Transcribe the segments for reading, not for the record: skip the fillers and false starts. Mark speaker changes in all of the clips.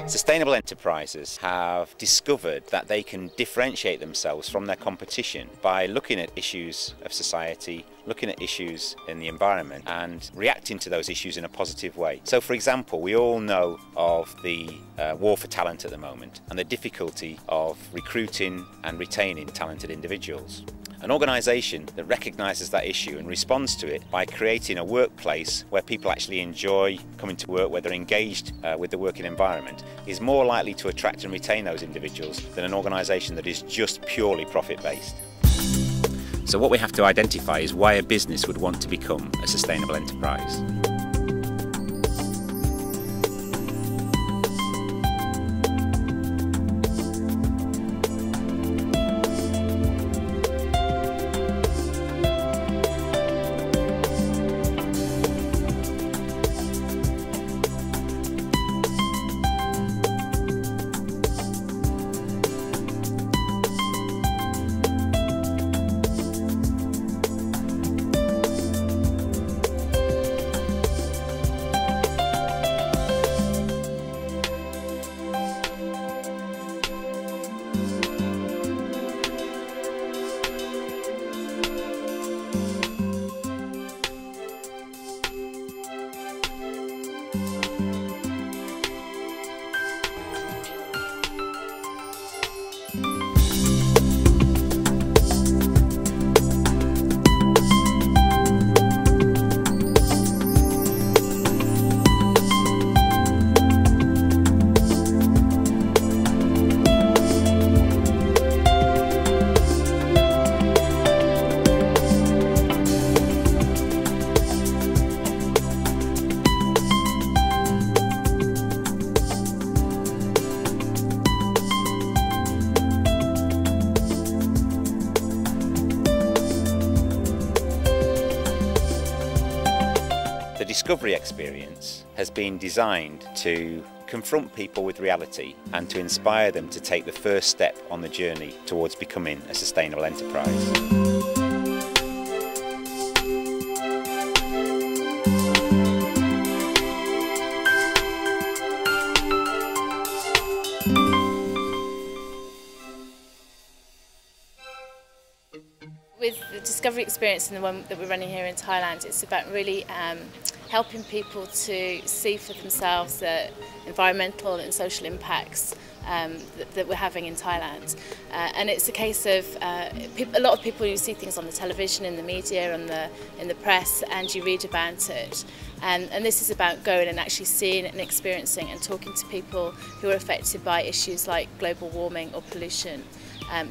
Speaker 1: Sustainable enterprises have discovered that they can differentiate themselves from their competition by looking at issues of society, looking at issues in the environment and reacting to those issues in a positive way. So for example, we all know of the war for talent at the moment and the difficulty of recruiting and retaining talented individuals. An organisation that recognises that issue and responds to it by creating a workplace where people actually enjoy coming to work, where they're engaged with the working environment, is more likely to attract and retain those individuals than an organisation that is just purely profit-based. So what we have to identify is why a business would want to become a sustainable enterprise. The Discovery experience has been designed to confront people with reality and to inspire them to take the first step on the journey towards becoming a sustainable enterprise.
Speaker 2: With the Discovery experience and the one that we're running here in Thailand, it's about really helping people to see for themselves the environmental and social impacts that we're having in Thailand. And it's a case of a lot of people, you see things on the television, in the media, in the press, and you read about it. And this is about going and actually seeing and experiencing and talking to people who are affected by issues like global warming or pollution.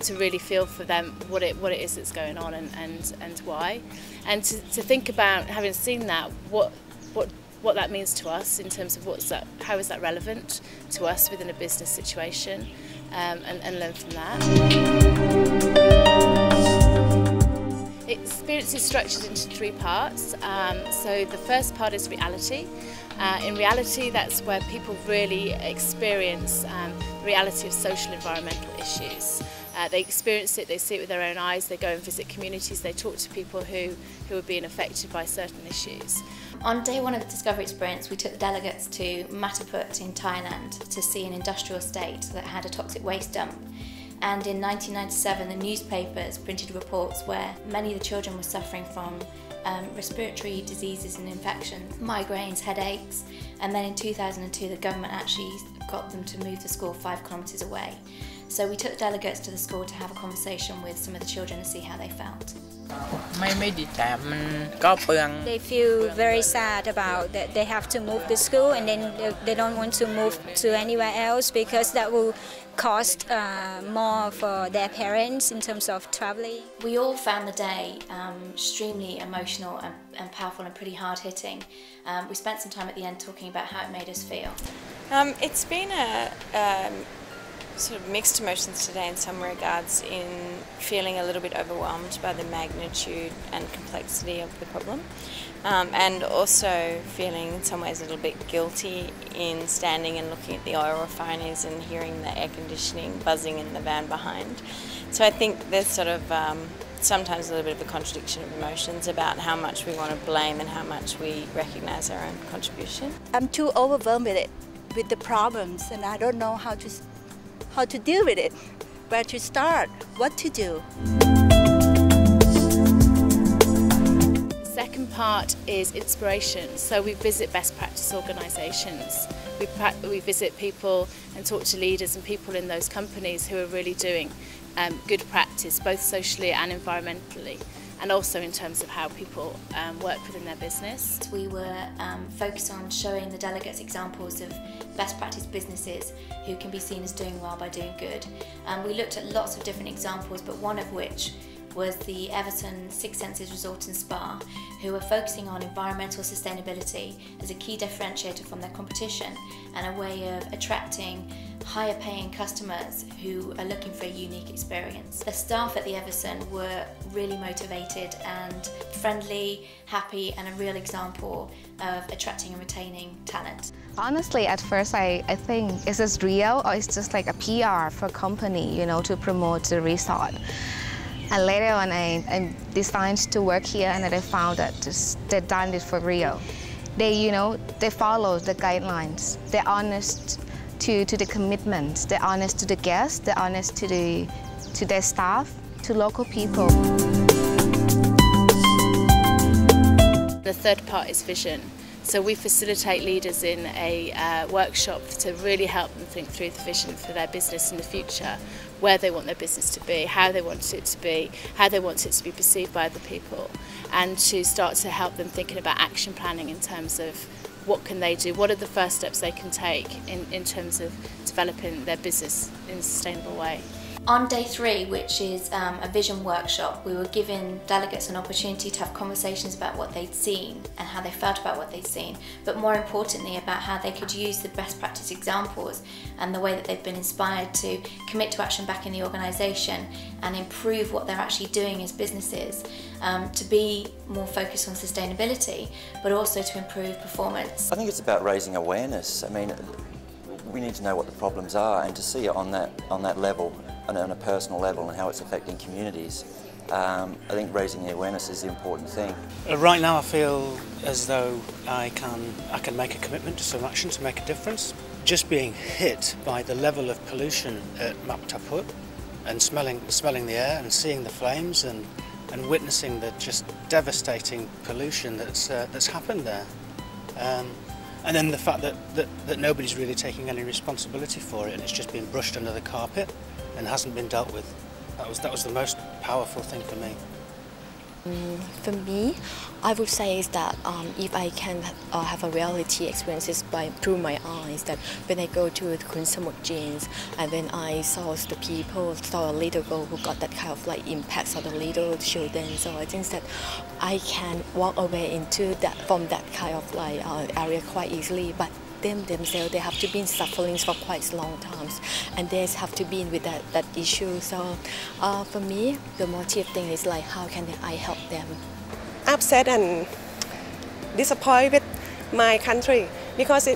Speaker 2: To really feel for them what it is that's going on and why, and to think about, having seen that, what that means to us in terms of how is that relevant to us within a business situation, and learn from that. Experience is structured into 3 parts. So the first part is reality. In reality, that's where people really experience the reality of social environmental issues. They experience it, they see it with their own eyes, they go and visit communities, they talk to people who are being affected by certain issues.
Speaker 3: On day 1 of the Discovery experience, we took the delegates to Mataput in Thailand to see an industrial estate that had a toxic waste dump. And in 1997, the newspapers printed reports where many of the children were suffering from respiratory diseases and infections, migraines, headaches, and then in 2002 the government actually got them to move the school 5 kilometres away. So we took the delegates to the school to have a conversation with some of the children and see how they felt.
Speaker 4: They feel very sad about that they have to move the school, and then they don't want to move to anywhere else because that will cost more for their parents in terms of traveling.
Speaker 3: We all found the day extremely emotional and powerful and pretty hard-hitting. We spent some time at the end talking about how it made us feel.
Speaker 5: It's been sort of mixed emotions today in some regards, in feeling a little bit overwhelmed by the magnitude and complexity of the problem, and also feeling in some ways a little bit guilty in standing and looking at the oil refineries and hearing the air conditioning buzzing in the van behind. So I think there's sort of sometimes a little bit of a contradiction of emotions about how much we want to blame and how much we recognise our own contribution.
Speaker 6: I'm too overwhelmed with the problems, and I don't know how to deal with it, where to start, what to do.
Speaker 2: The second part is inspiration. So we visit best practice organisations. We visit people and talk to leaders and people in those companies who are really doing good practice, both socially and environmentally, and also in terms of how people work within their business.
Speaker 3: We were focused on showing the delegates examples of best practice businesses who can be seen as doing well by doing good. We looked at lots of different examples, but one of which was the Everton Six Senses Resort and Spa, who are focusing on environmental sustainability as a key differentiator from their competition and a way of attracting higher paying customers who are looking for a unique experience. The staff at the Everton were really motivated and friendly, happy, and a real example of attracting and retaining talent.
Speaker 7: Honestly, at first I think, is this real or is just like a PR for a company, you know, to promote the resort? And later on I decided to work here, and then I found that they've done it for real. They follow the guidelines. They're honest to the commitments. They're honest to the guests. They're honest to their staff, to local people.
Speaker 2: The third part is vision. So we facilitate leaders in a workshop to really help them think through the vision for their business in the future, where they want their business to be, how they want it to be, how they want it to be perceived by other people, and to start to help them thinking about action planning in terms of what can they do, what are the first steps they can take in terms of developing their business in a sustainable way.
Speaker 3: On day 3, which is a vision workshop, we were giving delegates an opportunity to have conversations about what they'd seen and how they felt about what they'd seen, but more importantly about how they could use the best practice examples and the way that they've been inspired to commit to action back in the organisation and improve what they're actually doing as businesses, to be more focused on sustainability, but also to improve performance.
Speaker 8: I think it's about raising awareness. I mean, we need to know what the problems are, and to see it on that level, and on a personal level, and how it's affecting communities. I think raising the awareness is the important thing.
Speaker 9: Right now I feel as though I can make a commitment to some action to make a difference. Just being hit by the level of pollution at Map Ta Phut and smelling the air and seeing the flames and witnessing the just devastating pollution that's happened there. And then the fact that nobody's really taking any responsibility for it, and it's just been brushed under the carpet and hasn't been dealt with. That was the most powerful thing for me.
Speaker 10: For me, I would say is that if I can have a reality experiences through my eyes, that when I go to the Khun Samut Jeans and when I saw the people, saw a little girl who got that kind of like impact of the little children, so I think that I can walk away into that from that kind of like area quite easily. But themselves, they have to be suffering for quite long times, and they have to be with that issue. So for me, the motive thing is like, how can I help them?
Speaker 11: Upset and disappointed with my country, because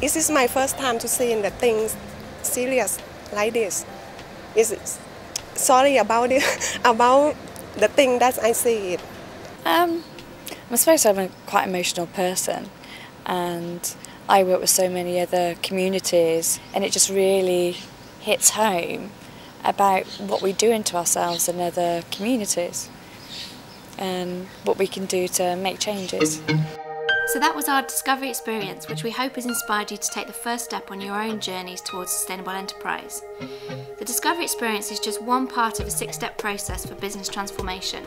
Speaker 11: this is my first time to see the things serious like this. Sorry about it, about the thing that I see it.
Speaker 5: I suppose I'm a quite emotional person, and I work with so many other communities, and it just really hits home about what we do into ourselves and other communities and what we can do to make changes.
Speaker 3: So that was our Discovery experience, which we hope has inspired you to take the first step on your own journeys towards sustainable enterprise. The Discovery experience is just one part of a 6-step process for business transformation.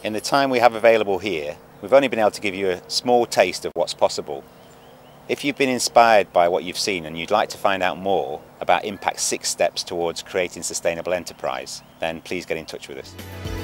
Speaker 1: In the time we have available here, we've only been able to give you a small taste of what's possible. If you've been inspired by what you've seen and you'd like to find out more about Impact's 6 steps towards creating sustainable enterprise, then please get in touch with us.